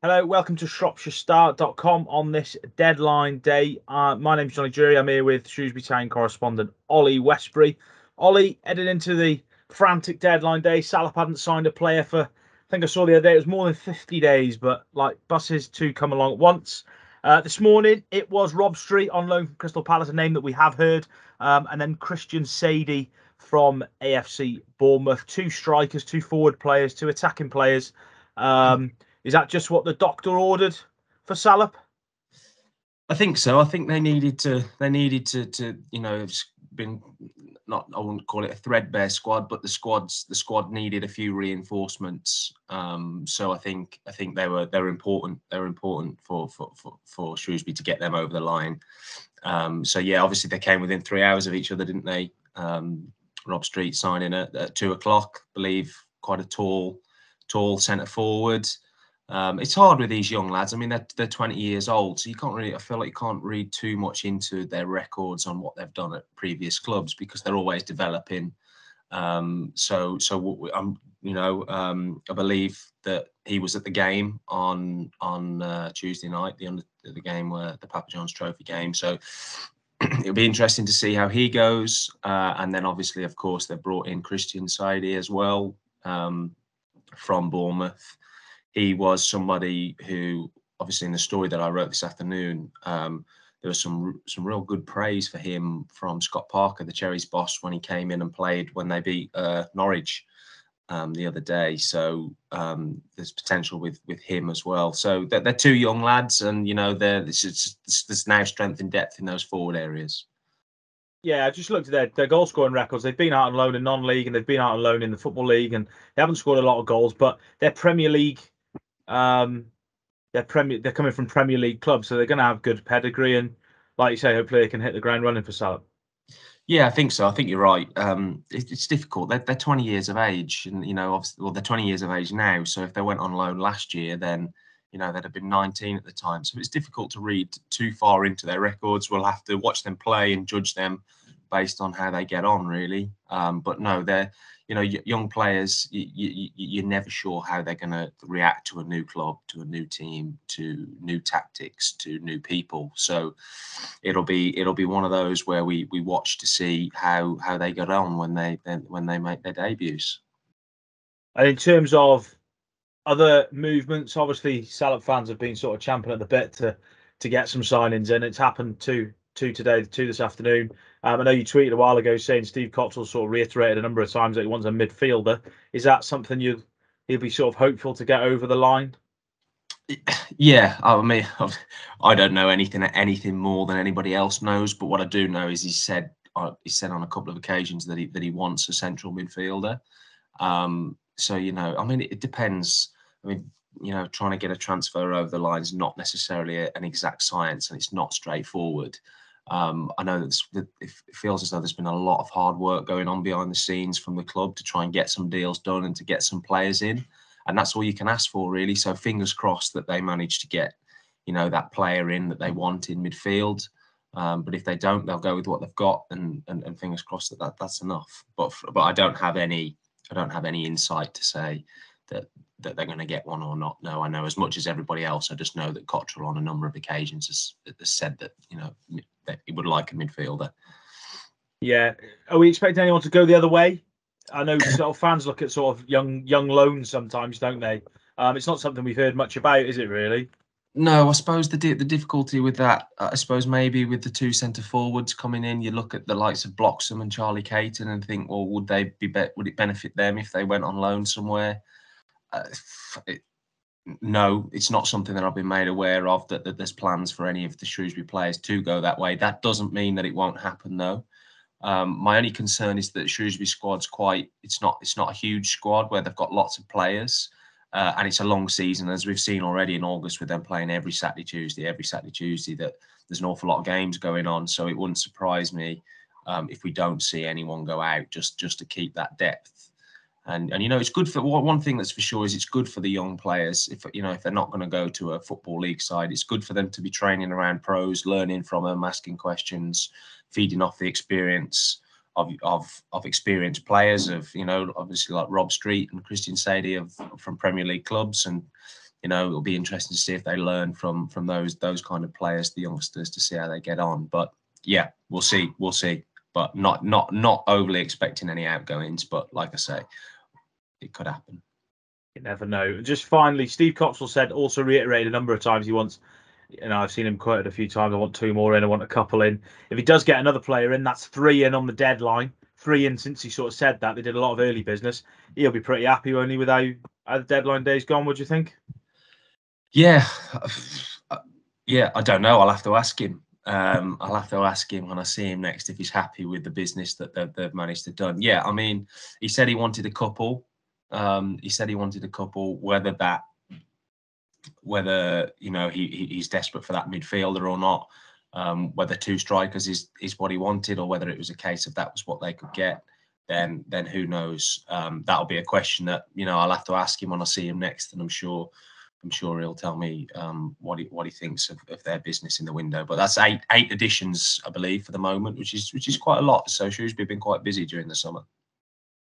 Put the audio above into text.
Hello, welcome to ShropshireStar.com on this deadline day. My name's Jonny Drury. I'm here with Shrewsbury Town correspondent Ollie Westbury. Ollie, headed into the frantic deadline day. Salop hadn't signed a player for, I think I saw the other day, it was more than 50 days, but like buses to come along at once. This morning, it was Rob Street on loan from Crystal Palace, a name that we have heard, and then Christian Saydee from AFC Bournemouth. Two strikers, two forward players, two attacking players. Is that just what the doctor ordered for Salop? I think so. I think they needed to. It's been not. I wouldn't call it a threadbare squad, but the squad needed a few reinforcements. So I think they're important. They're important for Shrewsbury to get them over the line. So yeah, obviously they came within 3 hours of each other, didn't they? Rob Street signing at 2:00, I believe. Quite a tall centre forward. It's hard with these young lads. I mean, they're 20 years old, so you can't really. I feel like you can't read too much into their records on what they've done at previous clubs because they're always developing. I believe that he was at the game on Tuesday night, the game where the Papa John's Trophy game. So it'll be interesting to see how he goes. And then obviously, of course, they've brought in Christian Saydee as well from Bournemouth. He was somebody who, obviously, in the story that I wrote this afternoon, there was some real good praise for him from Scott Parker, the Cherries boss, when he came in and played when they beat Norwich the other day. So there's potential with him as well. So they're two young lads, and there's now strength and depth in those forward areas. Yeah, I just looked at their goal scoring records. They've been out on loan in non-league and they've been out on loan in the Football League, and they haven't scored a lot of goals, but they're Premier League. They're coming from Premier League clubs, so they're going to have good pedigree, and like you say, hopefully they can hit the ground running for Salop. Yeah, I think so. I think you're right. It's difficult. They're 20 years of age, and obviously, they're 20 years of age now. So if they went on loan last year, then they'd have been 19 at the time. So it's difficult to read too far into their records. We'll have to watch them play and judge them based on how they get on, really. But no, they're young players. You're never sure how they're going to react to a new club, to a new team, to new tactics, to new people. So it'll be one of those where we watch to see how they get on when they make their debuts. And in terms of other movements, obviously Salop fans have been sort of champing at the bit to get some signings in. It's happened two today, two this afternoon. I know you tweeted a while ago saying Steve Cottrell sort of reiterated a number of times that he wants a midfielder. Is that something he'll be sort of hopeful to get over the line? Yeah, I mean, I don't know anything more than anybody else knows, but what I do know is he said on a couple of occasions that he wants a central midfielder. So I mean, it depends. I mean, trying to get a transfer over the line is not necessarily an exact science, and it's not straightforward. I know that it feels as though there's been a lot of hard work going on behind the scenes from the club to try and get some deals done and to get some players in, and that's all you can ask for, really. So fingers crossed that they manage to get, that player in that they want in midfield. But if they don't, they'll go with what they've got, and fingers crossed that's enough. But I don't have any insight to say that they're going to get one or not. No, I know as much as everybody else. I just know that Cottrell on a number of occasions has said that that he would like a midfielder. Yeah, are we expecting anyone to go the other way? I know sort of fans look at sort of young loans sometimes, don't they? It's not something we've heard much about, is it really? No, I suppose the difficulty with that, I suppose maybe with the two centre forwards coming in, you look at the likes of Bloxham and Charlie Caton and think, well, would it benefit them if they went on loan somewhere? No, it's not something that I've been made aware of that there's plans for any of the Shrewsbury players to go that way. That doesn't mean that it won't happen, though. My only concern is that Shrewsbury squad's it's not a huge squad where they've got lots of players, and it's a long season, as we've seen already in August with them playing every Saturday, Tuesday, that there's an awful lot of games going on. So it wouldn't surprise me if we don't see anyone go out just to keep that depth. And it's good for one thing that's for sure is it's good for the young players. If they're not going to go to a football league side, it's good for them to be training around pros, learning from them, asking questions, feeding off the experience of experienced players, of obviously like Rob Street and Christian Saydee from Premier League clubs, and you know, it'll be interesting to see if they learn from those kind of players, the youngsters, to see how they get on. But yeah, we'll see, but not overly expecting any outgoings. But like I say, it could happen. You never know. Just finally, Steve Coxwell said, also reiterated a number of times, he wants, you know, I've seen him quoted a few times, I want 2 more in, I want a couple in. If he does get another player in, that's 3 in on the deadline. 3 in since he sort of said that. They did a lot of early business. He'll be pretty happy, won't he, with how the deadline day's gone, what do you think? Yeah. Yeah, I don't know. I'll have to ask him. I'll have to ask him when I see him next if he's happy with the business that they've managed to done. Yeah, I mean, he said he wanted a couple. Whether you know he's desperate for that midfielder or not, whether 2 strikers is what he wanted, or whether it was a case of that was what they could get, then who knows? That'll be a question that, you know, I'll have to ask him when I see him next, and I'm sure he'll tell me what he thinks of their business in the window. But that's 8 additions, I believe, for the moment, which is quite a lot. So Shrewsbury have been quite busy during the summer.